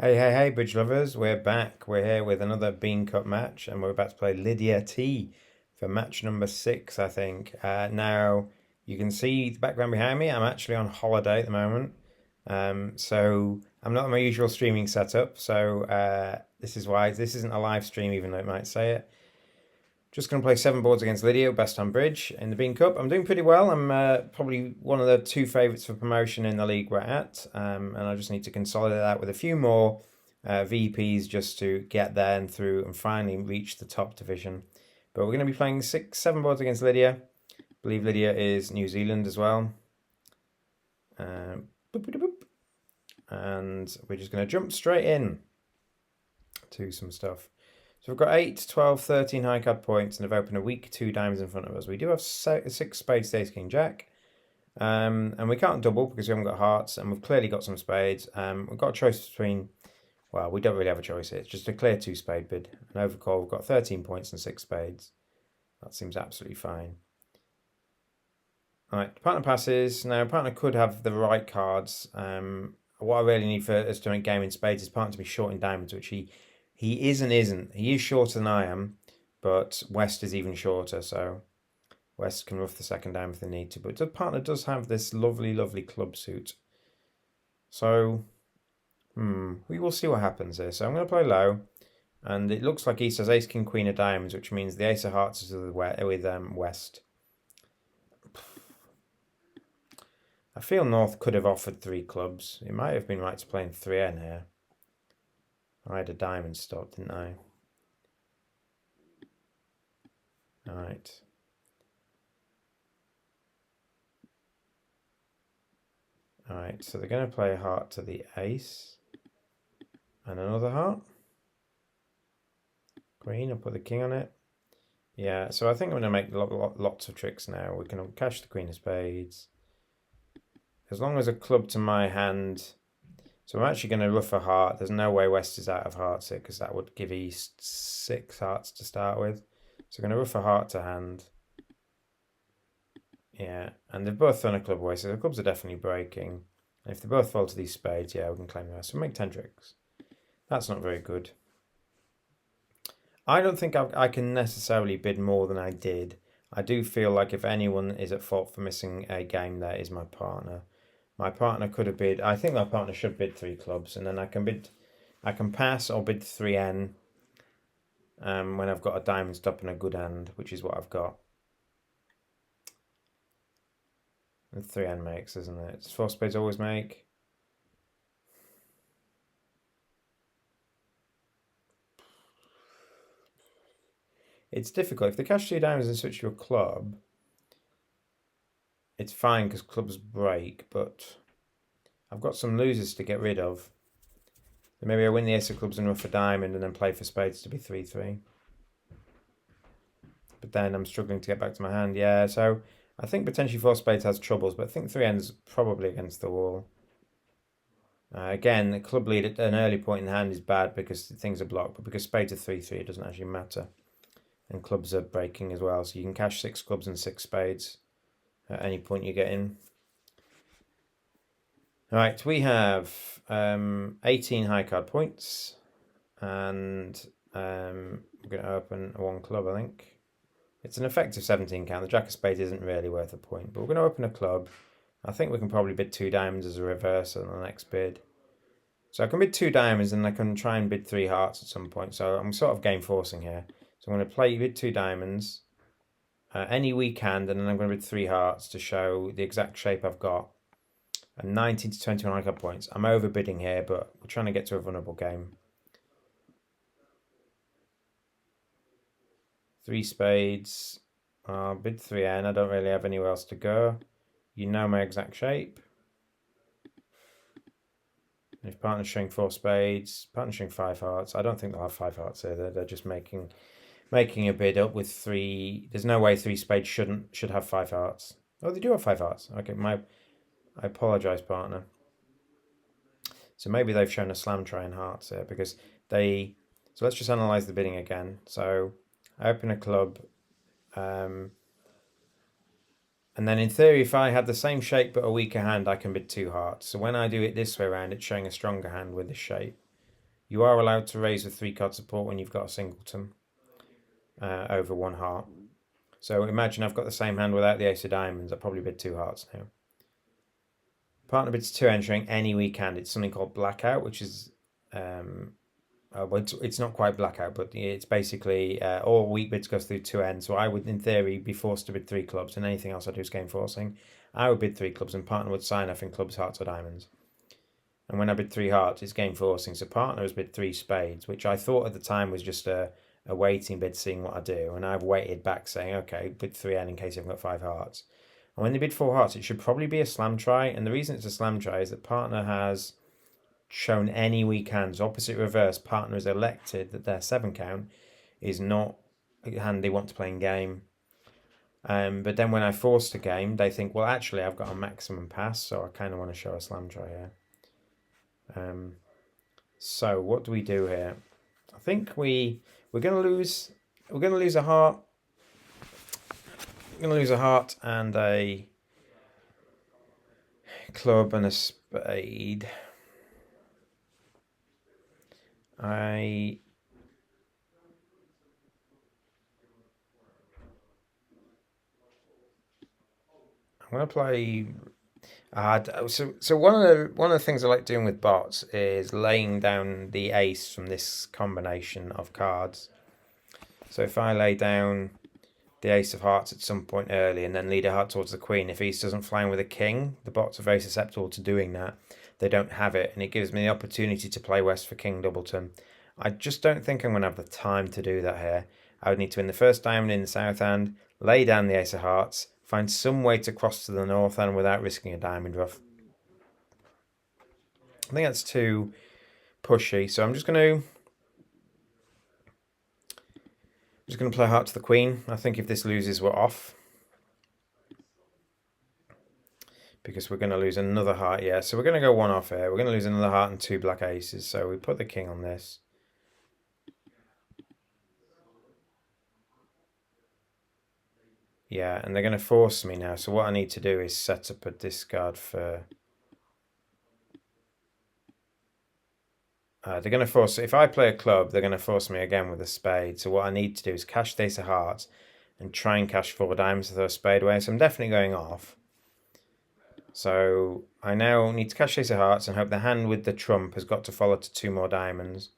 Hey, bridge lovers, we're back. We're here with another Bean Cup match, and we're about to play LydiaT for match number 6, I think. Now, you can see the background behind me. I'm actually on holiday at the moment. So I'm not in my usual streaming setup, so this is why this isn't a live stream, even though it might say it. Just going to play 7 boards against Lydia, best on bridge in the Bean Cup. I'm doing pretty well. I'm probably one of the 2 favourites for promotion in the league we're at. And I just need to consolidate that with a few more VPs just to get there and through and finally reach the top division. But we're going to be playing 7 boards against Lydia. I believe Lydia is New Zealand as well. And we're just going to jump straight in to some stuff. So we've got 8, 12, 13 high card points and have opened a weak 2 diamonds in front of us. We do have 6 spades, ace, king, jack. And we can't double because we haven't got hearts, and we've clearly got some spades. We've got a choice between, well, we don't really have a choice here. It's just a clear 2 spade bid. An overcall, we've got 13 points and 6 spades. That seems absolutely fine. All right, partner passes. Now, partner could have the right cards. What I really need for us to make game in spades is partner to be short in diamonds, which he is and isn't. He is shorter than I am, but West is even shorter, so West can rough the second down if they need to. But the partner does have this lovely, lovely club suit. So, we will see what happens here. So I'm going to play low, and it looks like he says ace, king, queen of diamonds, which means the ace of hearts is with West. I feel North could have offered 3 clubs. It might have been right to play in 3N here. I had a diamond stop, didn't I? Alright. Alright, so they're going to play a heart to the ace. And another heart. Queen, I'll put the king on it. Yeah, so I think I'm going to make lots of tricks now. We can cash the queen of spades. As long as a club to my hand. So I'm actually going to rough a heart. There's no way West is out of hearts here, because that would give East 6 hearts to start with. So I'm going to rough a heart to hand. Yeah, and they've both thrown a club away, so the clubs are definitely breaking. And if they both fall to these spades, yeah, we can claim the rest. So make 10 tricks. That's not very good. I don't think I can necessarily bid more than I did. I do feel like if anyone is at fault for missing a game, there is my partner. My partner could have bid. I think my partner should bid 3 clubs, and then I can pass or bid 3N when I've got a diamond stop and a good hand, which is what I've got. And 3N makes, isn't it? Does 4 spades always make? It's difficult. If they cash 2 diamonds and switch to a club, it's fine because clubs break, but I've got some losers to get rid of. So maybe I win the ace of clubs and rough a diamond and then play for spades to be 3-3. But then I'm struggling to get back to my hand. Yeah, so I think potentially 4 spades has troubles, but I think 3N's probably against the wall. Again, the club lead at an early point in the hand is bad because things are blocked, but because spades are 3-3, it doesn't actually matter. And clubs are breaking as well, so you can cash 6 clubs and 6 spades at any point you get in. Alright, we have 18 high card points, and we're going to open 1 club, I think. It's an effective 17 count. The jack of spades isn't really worth a point, but we're going to open a club. I think we can probably bid 2 diamonds as a reverse on the next bid. So I can bid 2 diamonds and I can try and bid 3 hearts at some point. So I'm sort of game forcing here. So I'm going to bid 2 diamonds, any weak hand, and then I'm going to bid 3 hearts to show the exact shape I've got. And 19 to 21 high card points. I'm overbidding here, but we're trying to get to a vulnerable game. 3 spades. I'll bid 3N. I don't really have anywhere else to go. You know my exact shape. And if partner's showing 4 spades, partner's showing 5 hearts. I don't think they'll have 5 hearts here. They're just making a bid up with 3. There's no way 3 spades should have 5 hearts. Oh, they do have 5 hearts. Okay, I apologise, partner. So maybe they've shown a slam try in hearts here because they. So let's just analyse the bidding again. So I open a club, and then in theory, if I had the same shape but a weaker hand, I can bid 2 hearts. So when I do it this way around, it's showing a stronger hand with this shape. You are allowed to raise with 3-card support when you've got a singleton over 1 heart. So imagine I've got the same hand without the ace of diamonds. I probably bid 2 hearts now. Partner bids 2 entering any weak hand. It's something called blackout, which is well, it's not quite blackout, but it's basically all weak bids goes through 2 ends. So I would, in theory, be forced to bid 3 clubs, and anything else I do is game forcing. I would bid 3 clubs, and partner would sign off in clubs, hearts, or diamonds. And when I bid 3 hearts, it's game forcing. So partner has bid 3 spades, which I thought at the time was just a waiting bid, seeing what I do. And I've waited back, saying, okay, bid 3N in case I've got 5 hearts. And when they bid 4 hearts, it should probably be a slam try. And the reason it's a slam try is that partner has shown any weak hands. Opposite reverse, partner has elected that their 7 count is not a hand they want to play in game. But then when I force the game, they think, well, actually, I've got a maximum pass, so I kind of want to show a slam try here. So what do we do here? I think we're going to lose. We're going to lose a heart. We're going to lose a heart and a club and a spade. I'm going to play. So one of the things I like doing with bots is laying down the ace from this combination of cards. So if I lay down the ace of hearts at some point early and then lead a heart towards the queen, if East doesn't fly in with a king, the bots are very susceptible to doing that. They don't have it, and it gives me the opportunity to play West for king doubleton. I just don't think I'm going to have the time to do that here. I would need to win the first diamond in the south hand, lay down the ace of hearts, find some way to cross to the north hand without risking a diamond ruff. I think that's too pushy, so I'm just going to play heart to the queen. I think if this loses, we're off, because we're going to lose another heart. Yeah, so we're going to go 1 off here. We're going to lose another heart and 2 black aces. So we put the king on this. Yeah, and they're going to force me now. So what I need to do is set up a discard for... they're going to force... If I play a club, they're going to force me again with a spade. So what I need to do is cash the ace of hearts and try and cash 4 diamonds to throw a spade away. So I'm definitely going off. So I now need to cash ace of hearts and hope the hand with the trump has got to follow to 2 more diamonds.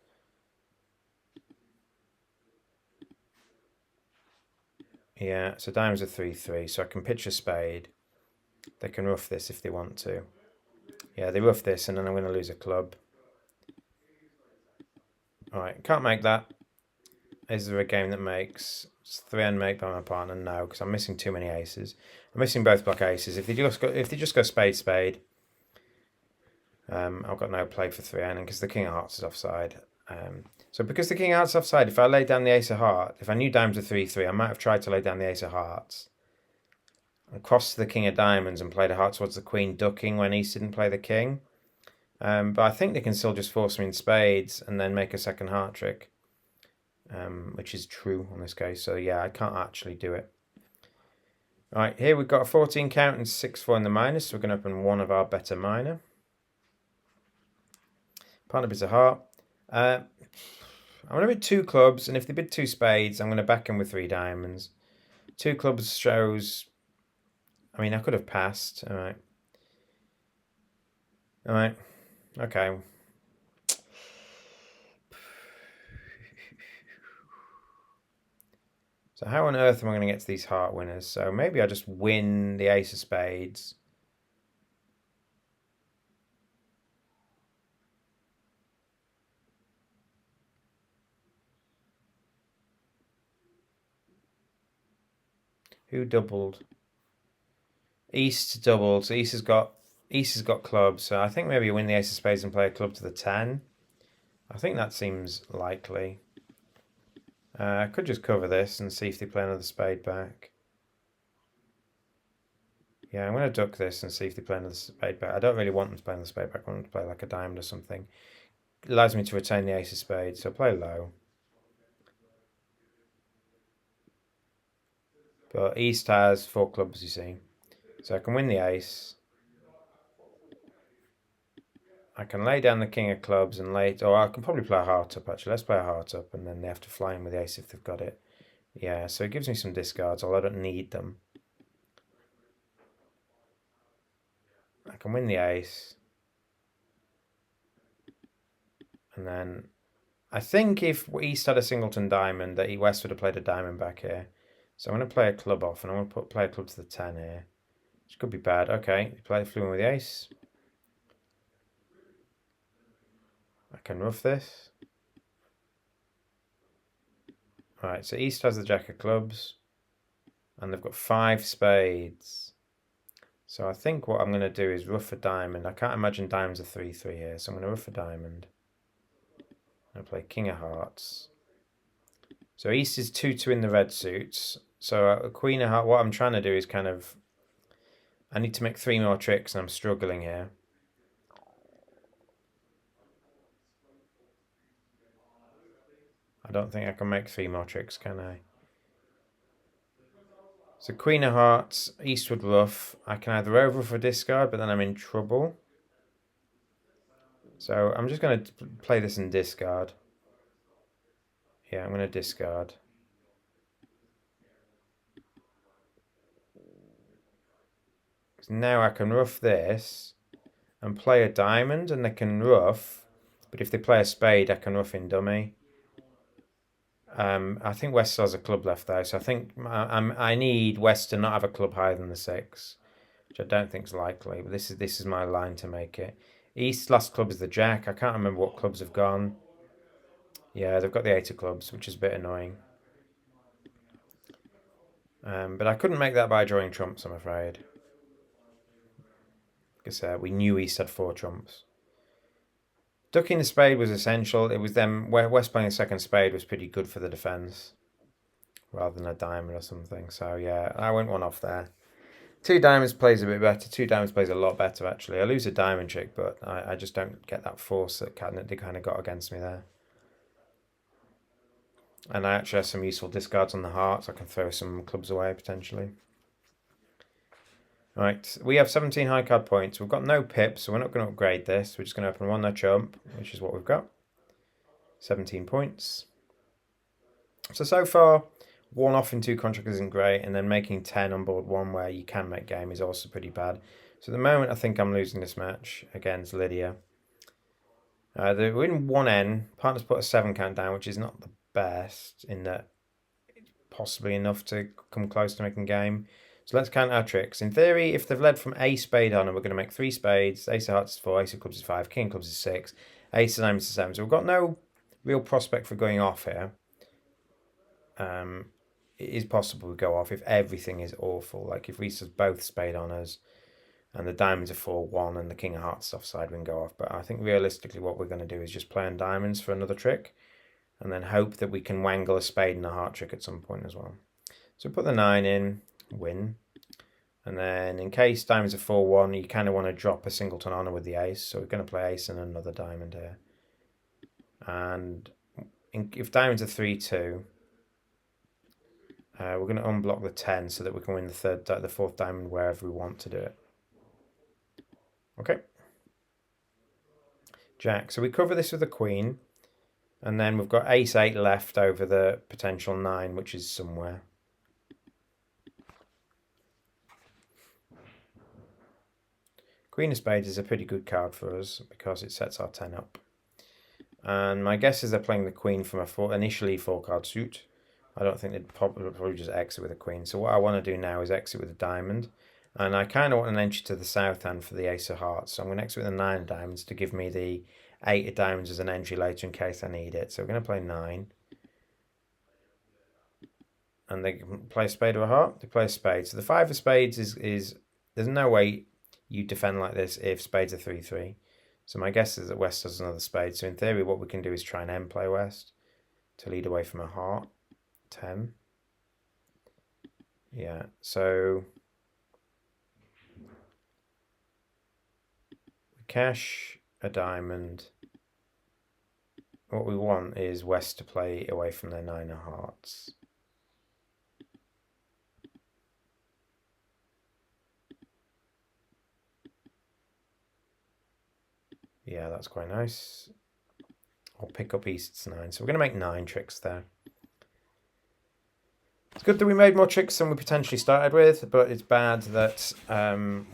Yeah, so diamonds are 3-3, so I can pitch a spade. They can ruff this if they want to. Yeah, they ruff this, and then I'm going to lose a club. Alright, can't make that. Is there a game that makes? It's 3N make by my partner? No, because I'm missing too many aces. I'm missing both black aces. If they just go spade spade, I've got no play for 3N, and because the king of hearts is offside. So because the king of hearts is offside, if I lay down the ace of hearts, if I knew diamonds are 3-3, I might have tried to lay down the ace of hearts and crossed to the king of diamonds and played a heart towards the queen, ducking when East didn't play the king. But I think they can still just force me in spades and then make a second heart trick, which is true on this case. So yeah, I can't actually do it. All right, here we've got a 14 count and 6-4 in the minus, so we're going to open one of our better minor. Partner bids a heart. I'm going to bid 2 clubs, and if they bid 2 spades, I'm going to back them with 3 diamonds. 2 clubs shows... I mean, I could have passed. All right. All right. Okay. So how on earth am I going to get to these heart winners? So maybe I just win the ace of spades. Who doubled? East doubled. So East has got clubs. So I think maybe you win the ace of spades and play a club to the 10. I think that seems likely. I could just cover this and see if they play another spade back. Yeah, I'm going to duck this and see if they play another spade back. I don't really want them to play another spade back. I want them to play like a diamond or something. It allows me to retain the ace of spades, so play low. But East has 4 clubs, you see. So I can win the ace. I can lay down the king of clubs and lay it, or I can probably play a heart up actually. Let's play a heart up and then they have to fly in with the ace if they've got it. Yeah, so it gives me some discards, although I don't need them. I can win the ace. And then I think if East had a singleton diamond, that West would have played a diamond back here. So I'm going to play a club off and I'm going to play a club to the 10 here. Which could be bad. Okay, play flew in with the ace. I can ruff this. Alright, so East has the jack of clubs. And they've got 5 spades. So I think what I'm going to do is ruff a diamond. I can't imagine diamonds are 3-3 here, so I'm going to ruff a diamond. I'm going to play king of hearts. So East is 2-2 in the red suits. So queen of hearts, what I'm trying to do is kind of... I need to make 3 more tricks and I'm struggling here. I don't think I can make 3 more tricks, can I? So queen of hearts, East would ruff. I can either overruff or discard, but then I'm in trouble. So I'm just going to play this in discard. Yeah, I'm going to discard. Now I can ruff this and play a diamond and they can ruff. But if they play a spade, I can ruff in dummy. I think West still has a club left though, so I think I need West to not have a club higher than the 6, which I don't think is likely. But this is my line to make it. East's last club is the jack. I can't remember what clubs have gone. Yeah, they've got the 8 of clubs, which is a bit annoying. But I couldn't make that by drawing trumps, I'm afraid. Because we knew East had 4 trumps. Ducking the spade was essential. It was them. West playing a second spade was pretty good for the defence, rather than a diamond or something. So yeah, I went one off there. 2 diamonds plays a bit better. 2 diamonds plays a lot better actually. I lose a diamond trick, but I just don't get that force that they kind of got against me there. And I actually have some useful discards on the hearts. I can throw some clubs away potentially. Right, we have 17 high card points. We've got no pips, so we're not going to upgrade this. We're just going to open 1 no chump, which is what we've got. 17 points. So far, 1 off in 2 contracts isn't great, and then making 10 on board 1 where you can make game is also pretty bad. So at the moment, I think I'm losing this match against Lydia. We're in 1N. Partner's put a 7 count down, which is not the best, in that it's possibly enough to come close to making game. So let's count our tricks. In theory, if they've led from a spade on, and we're going to make 3 spades, ace of hearts is 4, ace of clubs is 5, king of clubs is 6, ace of diamonds is 7. So we've got no real prospect for going off here. It is possible we go off if everything is awful. Like if we said both spade on us and the diamonds are 4-1 and the king of hearts offside, we can go off. But I think realistically what we're going to do is just play on diamonds for another trick and then hope that we can wangle a spade and a heart trick at some point as well. So put the 9 in, win. And then in case diamonds are 4-1, you kind of want to drop a singleton honor with the ace. So we're going to play ace and another diamond here. And if diamonds are 3-2, we're going to unblock the 10 so that we can win the 4th diamond wherever we want to do it. Okay. Jack. So we cover this with the queen. And then we've got ace 8 left over the potential 9, which is somewhere. Queen of spades is a pretty good card for us because it sets our 10 up. And my guess is they're playing the queen from a initially 4-card suit. I don't think they'd probably just exit with a queen. So what I want to do now is exit with a diamond. And I kind of want an entry to the south hand for the ace of hearts. So I'm going to exit with a 9 of diamonds to give me the 8 of diamonds as an entry later in case I need it. So we're going to play 9. And they can play a spade or a heart. They play a spade. So the 5 of spades is there's no way you defend like this if spades are 3-3. So my guess is that West has another spade. So in theory, what we can do is try and end play West to lead away from a heart. 10. Yeah, so we cash a diamond. What we want is West to play away from their 9 of hearts. Yeah, that's quite nice. I'll pick up East's 9. So we're going to make 9 tricks there. It's good that we made more tricks than we potentially started with, but it's bad that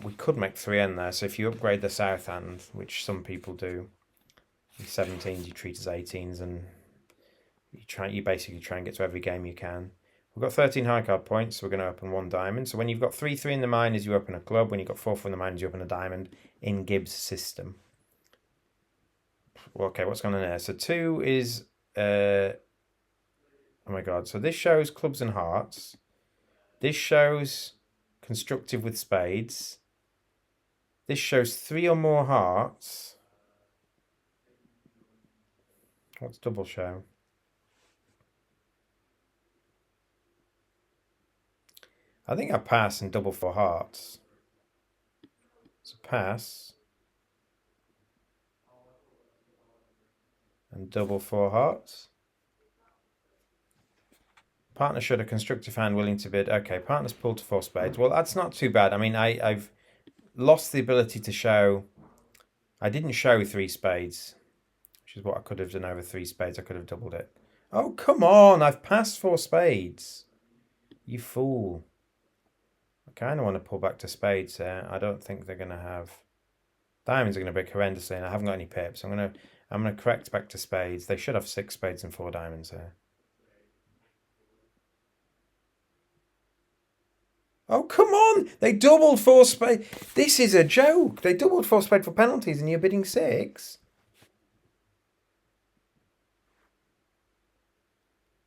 we could make 3 in there. So if you upgrade the south hand, which some people do, 17s you treat as 18s, and you basically try and get to every game you can. We've got 13 high card points, so we're going to open 1 diamond. So when you've got 3-3 in the minors, you open a club. When you've got 4-4 in the minors, you open a diamond in Gibbs' system. Well, okay, what's going on there? So 2 is... oh my god, so this shows clubs and hearts. This shows constructive with spades. This shows 3 or more hearts. What's double show? I think I pass and double 4 hearts. So pass. And double 4 hearts. Partner showed a constructive hand willing to bid. Okay, partner's pulled to 4 spades. Well, that's not too bad. I mean, I've lost the ability to show... I didn't show 3 spades, which is what I could have done over 3 spades. I could have doubled it. Oh, come on. I've passed 4 spades. You fool. I kind of want to pull back to spades here. I don't think they're going to have... Diamonds are going to break horrendously, and I haven't got any pips. I'm going to correct back to spades. They should have 6 spades and 4 diamonds here. Oh, come on! They doubled 4 spades. This is a joke. They doubled 4 spades for penalties and you're bidding 6.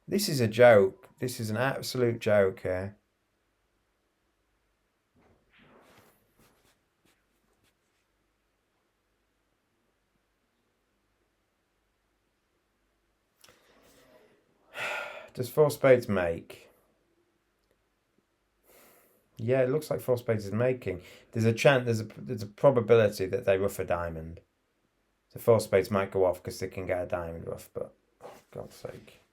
This is a joke. This is an absolute joke here. Does 4 spades make? Yeah, it looks like 4 spades is making. There's a chance, there's a probability that they ruff a diamond. So 4 spades might go off because they can get a diamond ruff, but oh, God's sake.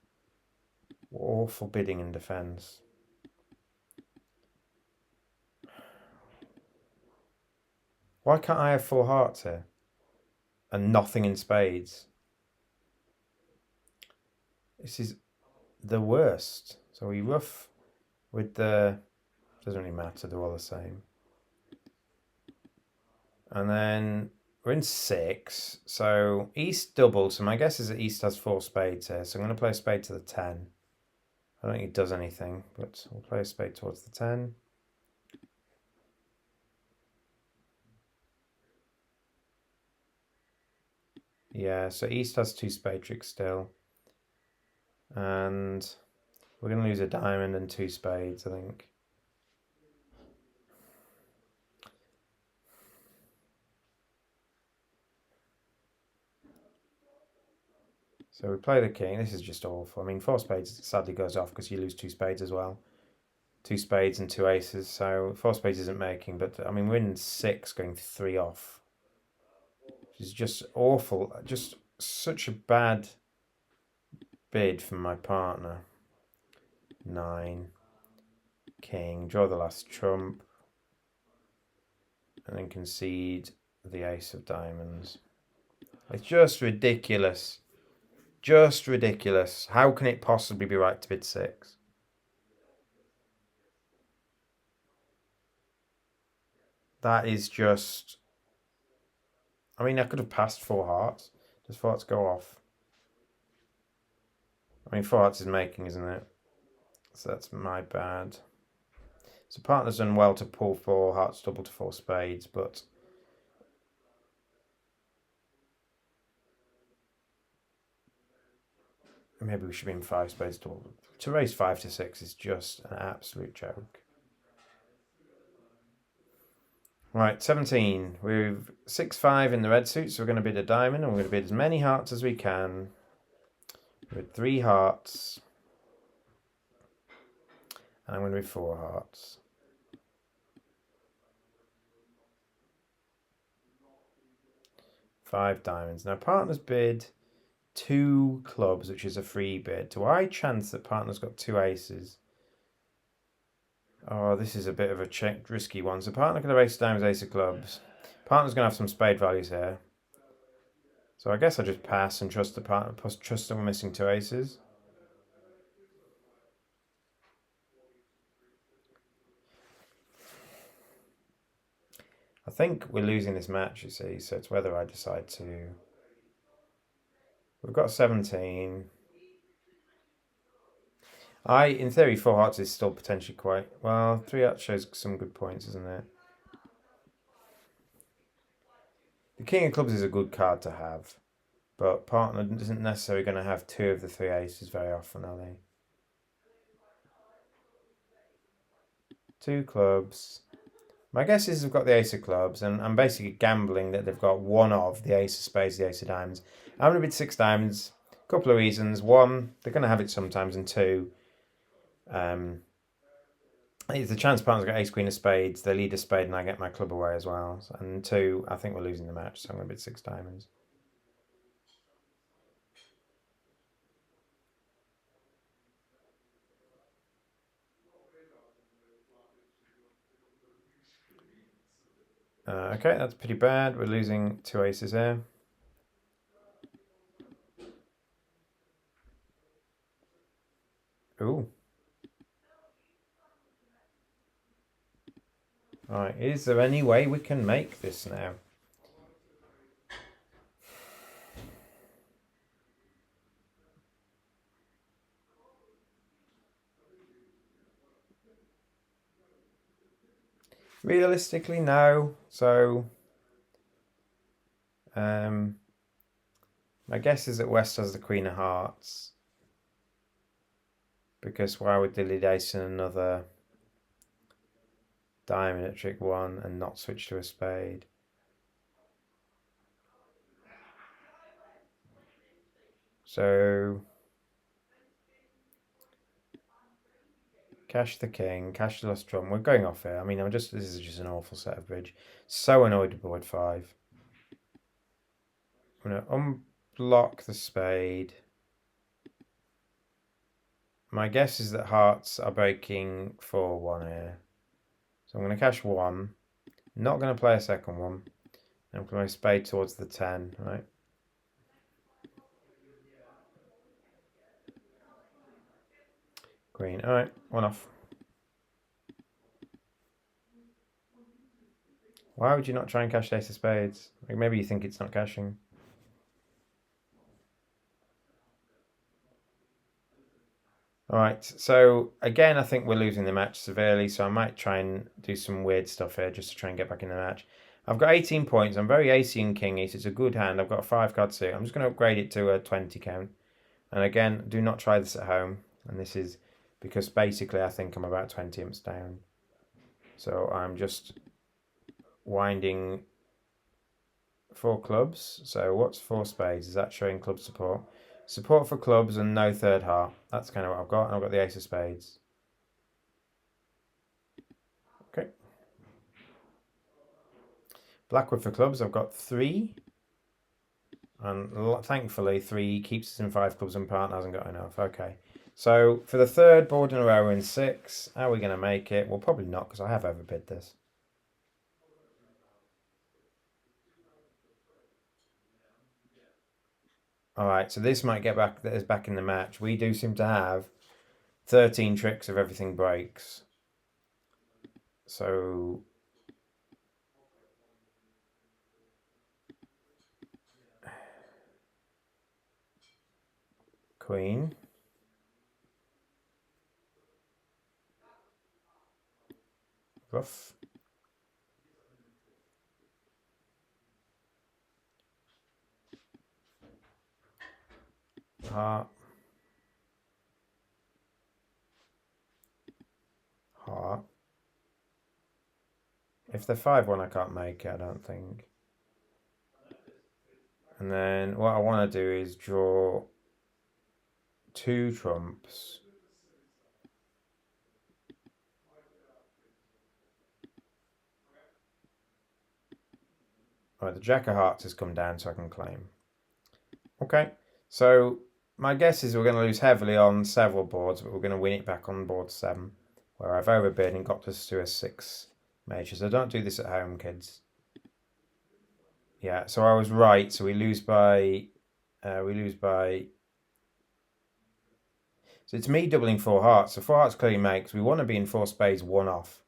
Awful bidding in defence. Why can't I have 4 hearts here? And nothing in spades. This is the worst. So we ruff with the... Doesn't really matter, they're all the same. And then we're in 6. So East doubled. So my guess is that East has 4 spades here. So I'm going to play a spade to the 10. I don't think it does anything, but we'll play a spade towards the 10. Yeah, so East has 2 spade tricks still. And we're going to lose a diamond and 2 spades, I think. So we play the king. This is just awful. I mean, 4 spades sadly goes off because you lose 2 spades as well. 2 spades and 2 aces. So 4 spades isn't making, but I mean, we're in 6 going 3 off. Which is just awful. Just such a bad bid from my partner. 9. King. Draw the last trump. And then concede the ace of diamonds. It's just ridiculous. Just ridiculous. How can it possibly be right to bid 6? That is just... I mean, I could have passed 4 hearts. Does 4 hearts go off? I mean, 4 hearts is making, isn't it? So that's my bad. So partner's done well to pull 4 hearts double to 4 spades, but... Maybe we should be in 5 spades double. To raise 5 to 6 is just an absolute joke. Right, 17. We've 6-5 in the red suit, so we're going to bid a diamond, and we're going to bid as many hearts as we can. With 3 hearts. And I'm going to bid 4 hearts. Five diamonds. Now, partner's bid 2 clubs, which is a free bid. Do I chance that partner's got 2 aces? Oh, this is a bit of a risky one. So partner could have ace of diamonds, ace of clubs. Partner's going to have some spade values here. So I guess I just pass and trust the partner, trust that we're missing 2 aces. I think we're losing this match, you see, so it's whether I decide to... We've got 17. In theory, 4 hearts is still potentially quite... Well, 3 hearts shows some good points, isn't it? The King of Clubs is a good card to have, but partner isn't necessarily going to have 2 of the 3 aces very often, are they? 2 clubs. My guess is they've got the ace of clubs, and I'm basically gambling that they've got one of the ace of spades, the ace of diamonds. I'm going to bid 6 diamonds. A couple of reasons. One, they're going to have it sometimes, and 2, it's the chance partner's got ace queen of spades, they lead a spade, and I get my club away as well. And 2, I think we're losing the match, so I'm going to bid 6 diamonds. Okay, that's pretty bad. We're losing 2 aces here. Ooh. Alright, is there any way we can make this now? Realistically, no. So, my guess is that West has the Queen of Hearts. Because why would they lead ace in another diamond at trick 1 and not switch to a spade? So, cash the king, cash the lost trump. We're going off here. I mean, this is just an awful set of bridge. So annoyed with board 5. I'm going to unblock the spade. My guess is that hearts are breaking 4-1 here. So I'm going to cash 1. Not going to play a second one. I'm going to play spade towards the 10, right? Queen. Alright, 1 off. Why would you not try and cash the ace of spades? Like maybe you think it's not cashing. Alright, so again, I think we're losing the match severely, so I might try and do some weird stuff here just to try and get back in the match. I've got 18 points. I'm very acey and kingy, so it's a good hand. I've got a 5-card suit. I'm just going to upgrade it to a 20 count. And again, do not try this at home. And this is because basically I think I'm about 20 imps down. So I'm just winding 4 clubs. So what's 4 spades? Is that showing club support? Support for clubs and no 3rd heart. That's kind of what I've got. And I've got the ace of spades. Okay. Blackwood for clubs, I've got 3. And thankfully 3 keeps us in 5 clubs and partner hasn't got enough. Okay. So for the 3rd board in a row in 6, how are we going to make it? Well, probably not because I have overbid this. Alright, so this might get us back in the match. We do seem to have 13 tricks of everything breaks. So... Queen. Ruff. Heart. Heart. If they're 5-1, I can't make it, I don't think. And then what I want to do is draw 2 trumps. Right, the Jack of Hearts has come down so I can claim. Okay, so my guess is we're going to lose heavily on several boards, but we're going to win it back on board 7, where I've overbid and got us to a 6 major. So don't do this at home, kids. Yeah, so I was right. So we lose by. So it's me doubling 4 hearts. So 4 hearts clearly makes. We want to be in 4 spades, 1 off.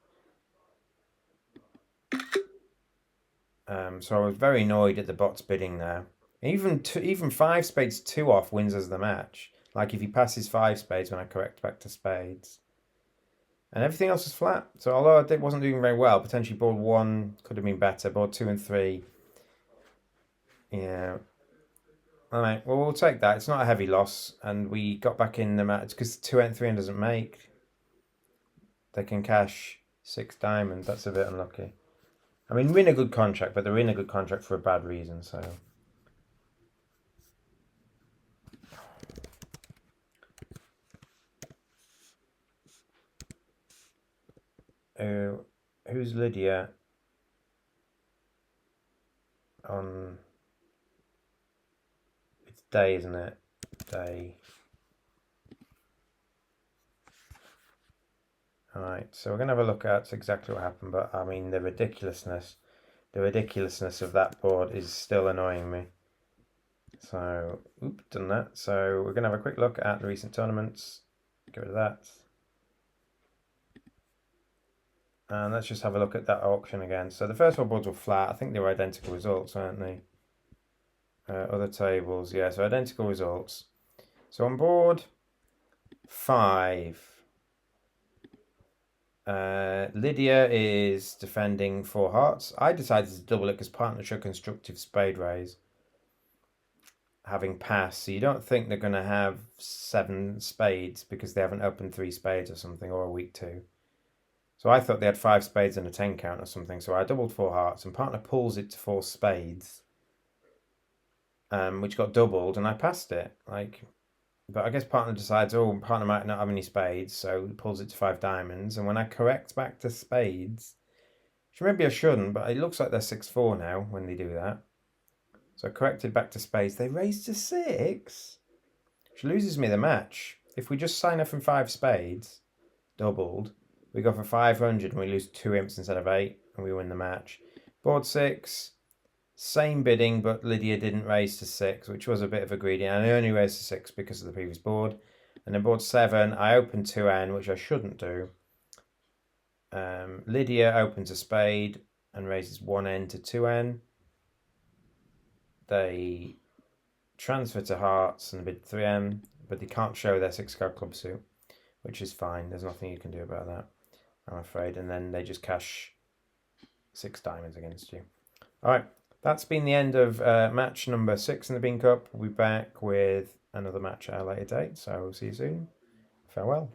So I was very annoyed at the bot's bidding there. Even 5 spades 2 off wins us the match. Like if he passes 5 spades when I correct back to spades. And everything else is flat. So although it wasn't doing very well, potentially board 1 could have been better. Board 2 and 3. Yeah. Alright, well, we'll take that. It's not a heavy loss. And we got back in the match because 2 and 3 doesn't make. They can cash 6 diamonds. That's a bit unlucky. I mean, we're in a good contract, but they're in a good contract for a bad reason, so. Who's Lydia on? It's Day, isn't it? Day. Alright, so we're going to have a look at exactly what happened, but I mean, the ridiculousness of that board is still annoying me. So, oops, done that. So we're going to have a quick look at the recent tournaments. Get rid of that. And let's just have a look at that auction again. So the first 4 boards were flat. I think they were identical results, weren't they? Other tables, yeah, so identical results. So on board 5, Lydia is defending 4 hearts. I decided to double it because partner showed constructive spade raise, having passed. So you don't think they're going to have 7 spades because they haven't opened 3 spades or something, or a week 2. So I thought they had 5 spades and a 10 count or something. So I doubled 4 hearts and partner pulls it to 4 spades, which got doubled, and I passed it. But I guess partner decides, oh, partner might not have any spades, so he pulls it to 5 diamonds. And when I correct back to spades, which maybe I shouldn't, but it looks like they're 6-4 now when they do that. So I corrected back to spades. They raised to 6, which loses me the match. If we just sign off in 5 spades, doubled, we go for 500 and we lose 2 imps instead of 8, and we win the match. Board 6, same bidding, but Lydia didn't raise to 6, which was a bit of a greedy. And I only raised to 6 because of the previous board. And then board 7, I opened 2N, which I shouldn't do. Lydia opens a spade and raises 1N to 2N. They transfer to hearts and bid 3N, but they can't show their 6-card club suit, which is fine. There's nothing you can do about that, I'm afraid. And then they just cash 6 diamonds against you. All right, that's been the end of match number 6 in the Bean Cup. We'll be back with another match at a later date, so see you soon. Farewell.